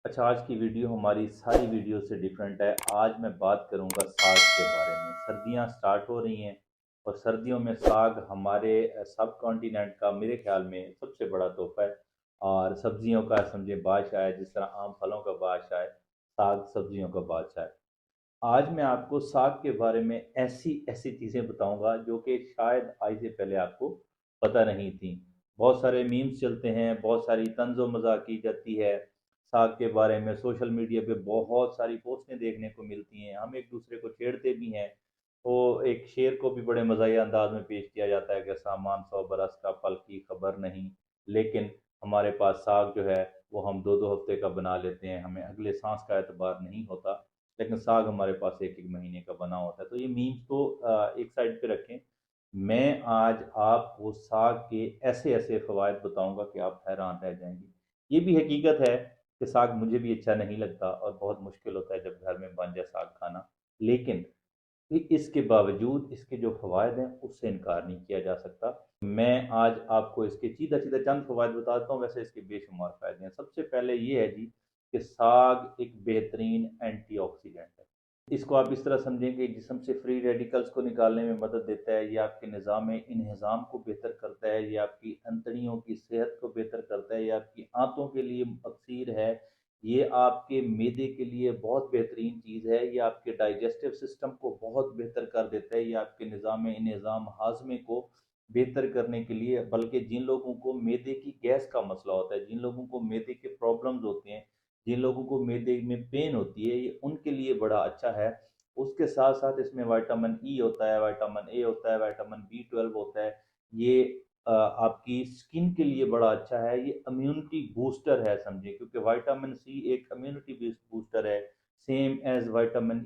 अच्छा, आज की वीडियो हमारी सारी वीडियो से डिफरेंट है। आज मैं बात करूंगा साग के बारे में। सर्दियां स्टार्ट हो रही हैं और सर्दियों में साग हमारे सब कॉन्टिनेंट का मेरे ख्याल में सबसे बड़ा तोहफा है। और सब्जियों का समझे बादशाह है, जिस तरह आम फलों का बादशाह है, साग सब्जियों का बादशाह है। आज मैं आपको साग के बारे में ऐसी ऐसी चीज़ें बताऊंगा जो कि शायद आज से पहले आपको पता नहीं थी। बहुत सारे मीम्स चलते हैं, बहुत सारी तंजो मजाक की जाती है साग के बारे में। सोशल मीडिया पे बहुत सारी पोस्टें देखने को मिलती हैं, हम एक दूसरे को छेड़ते भी हैं। वो एक शेर को भी बड़े मज़ाहिया अंदाज में पेश किया जाता है कि सामान 100 बरस का फल की खबर नहीं। लेकिन हमारे पास साग जो है वो हम दो दो हफ्ते का बना लेते हैं, हमें अगले सांस का एतबार नहीं होता। लेकिन साग हमारे पास एक एक महीने का बना होता है। तो ये मीम्स को एक साइड पे रखें। मैं आज आपको साग के ऐसे ऐसे फवायद बताऊंगा कि आप हैरान रह जाएंगे। ये भी हकीकत है कि साग मुझे भी अच्छा नहीं लगता और बहुत मुश्किल होता है जब घर में बन जाए साग खाना। लेकिन इसके बावजूद इसके जो फवायद हैं उससे इनकार नहीं किया जा सकता। मैं आज आपको इसके सीधा सीधा चंद फवायद बताता हूँ, वैसे इसके बेशुमार फायदे हैं। सबसे पहले ये है जी कि साग एक बेहतरीन एंटीऑक्सीडेंट है। इसको आप इस तरह समझें कि जिस्म से फ्री रेडिकल्स को निकालने में मदद देता है, ये आपके निज़ाम इन्हिज़ाम को बेहतर करता है, ये आपकी अंतड़ियों की सेहत को बेहतर करता है, ये आपकी आंतों के लिए अक्सीर है, ये आपके मैदे के लिए बहुत बेहतरीन चीज़ है, ये आपके डाइजेस्टिव सिस्टम को बहुत बेहतर कर देता है, ये आपके निज़ाम हाजमे को बेहतर करने के लिए। बल्कि जिन लोगों को मैदे की गैस का मसला होता है, जिन लोगों को मैदे के प्रॉब्लम्स होते हैं, जिन लोगों को मैदे में पेन होती है, ये उनके लिए बड़ा अच्छा है। उसके साथ साथ इसमें विटामिन ई होता है, विटामिन ए होता है, विटामिन बी 12 होता है। ये आपकी स्किन के लिए बड़ा अच्छा है, ये इम्यूनिटी बूस्टर है समझे, क्योंकि विटामिन सी एक इम्यूनिटी बूस्टर है। सेम एज विटामिन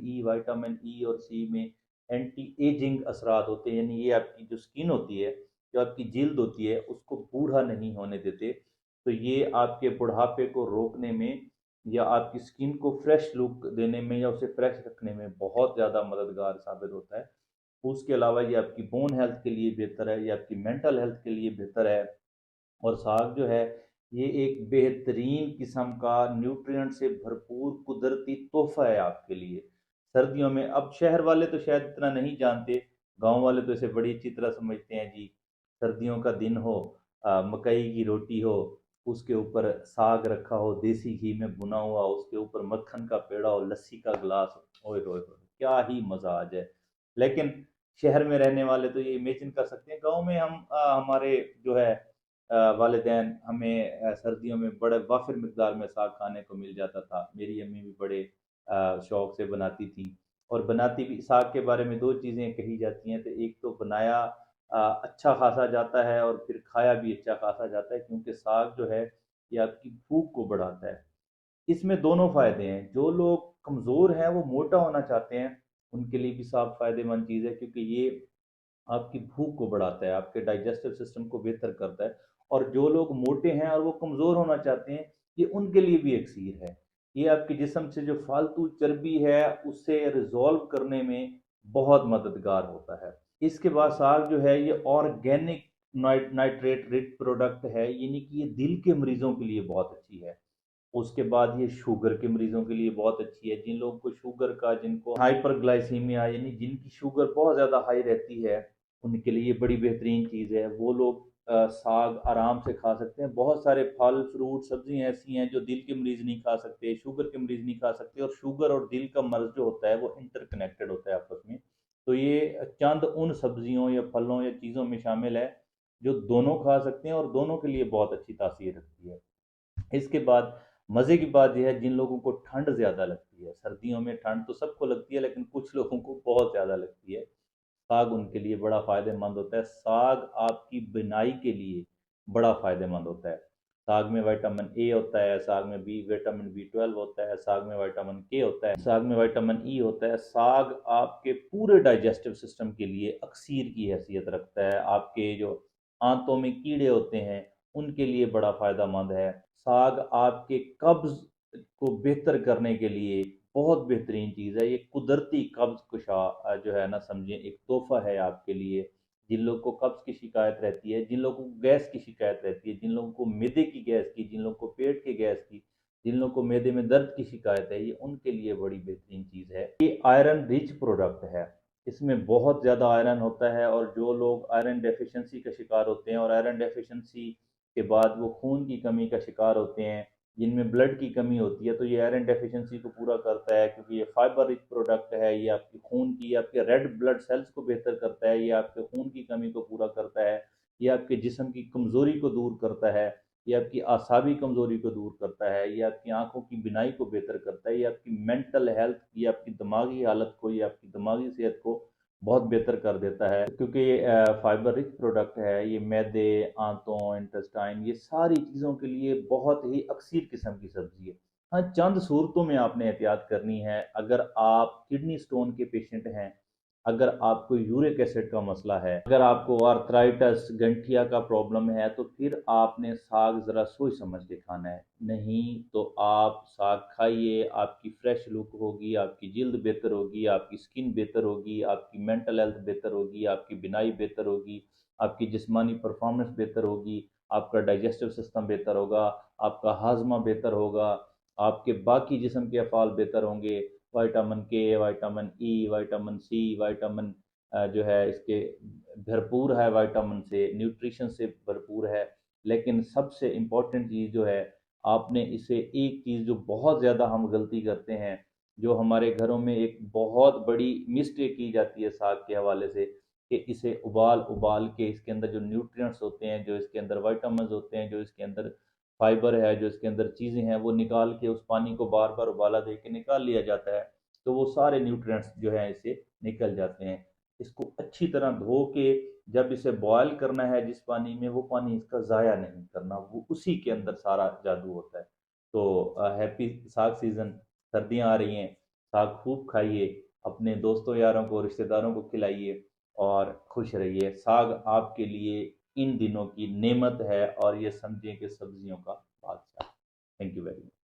ई और सी में एंटी एजिंग असरात होते हैं, यानी ये आपकी जो स्किन होती है, जो आपकी जिल्द होती है, उसको बूढ़ा नहीं होने देते। तो ये आपके बुढ़ापे को रोकने में या आपकी स्किन को फ्रेश लुक देने में या उसे फ्रेश रखने में बहुत ज़्यादा मददगार साबित होता है। उसके अलावा ये आपकी बोन हेल्थ के लिए बेहतर है, ये आपकी मेंटल हेल्थ के लिए बेहतर है। और साग जो है ये एक बेहतरीन किस्म का न्यूट्रिएंट से भरपूर कुदरती तोहफा है आपके लिए सर्दियों में। अब शहर वाले तो शायद इतना नहीं जानते, गांव वाले तो इसे बड़ी अच्छी तरह समझते हैं जी। सर्दियों का दिन हो, मकई की रोटी हो, उसके ऊपर साग रखा हो देसी घी में भुना हुआ, उसके ऊपर मक्खन का पेड़ा हो, लस्सी का गिलास हो, ओए होए होए, क्या ही मजा आ जाए। लेकिन शहर में रहने वाले तो ये इमेजिन कर सकते हैं। गांव में हम हमारे जो है वालिदैन हमें सर्दियों में बड़े वाफिर मिकदार में साग खाने को मिल जाता था। मेरी अम्मी भी बड़े शौक से बनाती थी। और बनाती भी साग के बारे में दो चीज़ें कही जाती हैं, तो एक तो बनाया अच्छा खासा जाता है और फिर खाया भी अच्छा खासा जाता है, क्योंकि साग जो है ये आपकी भूख को बढ़ाता है। इसमें दोनों फायदे हैं। जो लोग कमज़ोर हैं वो मोटा होना चाहते हैं, उनके लिए भी साग फायदेमंद चीज़ है, क्योंकि ये आपकी भूख को बढ़ाता है, आपके डाइजेस्टिव सिस्टम को बेहतर करता है। और जो लोग मोटे हैं और वो कमज़ोर होना चाहते हैं, ये उनके लिए भी एक सीर है। ये आपके जिस्म से जो फालतू चर्बी है उससे रिजॉल्व करने में बहुत मददगार होता है। इसके बाद साग जो है ये ऑर्गेनिक नाइट्रेट रिच प्रोडक्ट है, यानी कि ये दिल के मरीजों के लिए बहुत अच्छी है। उसके बाद ये शुगर के मरीजों के लिए बहुत अच्छी है। जिन लोगों को शुगर का, जिनको हाइपरग्लाइसीमिया यानी जिनकी शुगर बहुत ज़्यादा हाई रहती है, उनके लिए ये बड़ी बेहतरीन चीज़ है। वो लोग साग आराम से खा सकते हैं। बहुत सारे फल फ्रूट सब्जियां ऐसी हैं जो दिल के मरीज नहीं खा सकते, शुगर के मरीज नहीं खा सकते। और शुगर और दिल का मर्ज जो होता है वो इंटरकनेक्टेड होता है आपस में। तो ये चंद उन सब्जियों या फलों या चीज़ों में शामिल है जो दोनों खा सकते हैं और दोनों के लिए बहुत अच्छी तासीर रखती है। इसके बाद मज़े की बात यह है, जिन लोगों को ठंड ज़्यादा लगती है, सर्दियों में ठंड तो सबको लगती है लेकिन कुछ लोगों को बहुत ज़्यादा लगती है, साग उनके लिए बड़ा फ़ायदेमंद होता है। साग आपकी बिनाई के लिए बड़ा फ़ायदेमंद होता है। साग में विटामिन ए होता है, साग में विटामिन बी 12 होता है, साग में विटामिन के होता है, साग में विटामिन ई होता है। साग आपके पूरे डाइजेस्टिव सिस्टम के लिए अक्सीर की हैसियत रखता है। आपके जो आंतों में कीड़े होते हैं उनके लिए बड़ा फ़ायदेमंद है। साग आपके कब्ज़ को बेहतर करने के लिए बहुत बेहतरीन चीज़ है। ये कुदरती कब्ज़ कुशा जो है ना समझिए एक तोहफ़ा है आपके लिए। जिन लोगों को कब्ज़ की शिकायत रहती है, जिन लोगों को गैस की शिकायत रहती है, जिन लोगों को मिर्दे की गैस की, जिन लोगों को पेट की गैस की, जिन लोगों को मैदे में दर्द की शिकायत है, ये उनके लिए बड़ी बेहतरीन चीज़ है। ये आयरन रिच प्रोडक्ट है, इसमें बहुत ज़्यादा आयरन होता है, और जो लोग आयरन डेफिशिएंसी का शिकार होते हैं और आयरन डेफिशिएंसी के बाद वो खून की कमी का शिकार होते हैं, जिनमें ब्लड की कमी होती है, तो ये आयरन डेफिशिएंसी को पूरा करता है, क्योंकि ये फाइबर रिच प्रोडक्ट है। ये आपकी खून की, आपके रेड ब्लड सेल्स को बेहतर करता है, ये आपके खून की कमी को पूरा करता है, ये आपके जिस्म की कमज़ोरी को दूर करता है, ये आपकी आसाबी कमज़ोरी को दूर करता है, ये आपकी आंखों की बिनाई को बेहतर करता है, ये आपकी मेंटल हेल्थ, ये आपकी दिमागी हालत को, ये आपकी दिमागी सेहत को बहुत बेहतर कर देता है, क्योंकि ये फाइबर रिच प्रोडक्ट है। ये मैदे, आंतों, इंटेस्टाइन, ये सारी चीज़ों के लिए बहुत ही अक्सीर किस्म की सब्जी है। हाँ, चंद सूरतों में आपने एहतियात करनी है। अगर आप किडनी स्टोन के पेशेंट हैं, अगर आपको यूरिक एसिड का मसला है, अगर आपको आर्थराइटिस, गंठिया का प्रॉब्लम है, तो फिर आपने साग ज़रा सोच समझ के खाना है। नहीं तो आप साग खाइए, आपकी फ्रेश लुक होगी, आपकी जिल्द बेहतर होगी, आपकी स्किन बेहतर होगी, आपकी मेंटल हेल्थ बेहतर होगी, आपकी बिनाई बेहतर होगी, आपकी जिस्मानी परफॉर्मेंस बेहतर होगी, आपका डाइजेस्टिव सिस्टम बेहतर होगा, आपका हाजमा बेहतर होगा, आपके बाकी जिस्म के अफ़ाल बेहतर होंगे। Vitamin K, vitamin E, vitamin C, vitamin जो है इसके भरपूर है, विटामिन से, न्यूट्रिशन से भरपूर है। लेकिन सबसे इम्पोर्टेंट चीज़ जो है, आपने इसे, एक चीज़ जो बहुत ज़्यादा हम गलती करते हैं, जो हमारे घरों में एक बहुत बड़ी मिस्टेक की जाती है साग के हवाले से, कि इसे उबाल उबाल के इसके अंदर जो न्यूट्रिएंट्स होते हैं, जो इसके अंदर विटामिन होते हैं, जो इसके अंदर फाइबर है, जो इसके अंदर चीज़ें हैं, वो निकाल के उस पानी को बार बार उबाला दे के निकाल लिया जाता है, तो वो सारे न्यूट्रिएंट्स जो हैं इसे निकल जाते हैं। इसको अच्छी तरह धो के जब इसे बॉयल करना है जिस पानी में, वो पानी इसका ज़ाया नहीं करना, वो उसी के अंदर सारा जादू होता है। तो हैप्पी साग सीज़न, सर्दियाँ आ रही हैं, साग खूब खाइए, अपने दोस्तों यारों को, रिश्तेदारों को खिलाइए, और खुश रहिए। साग आपके लिए इन दिनों की नेमत है, और ये समझें कि सब्जियों का बादशाह। Thank you very much.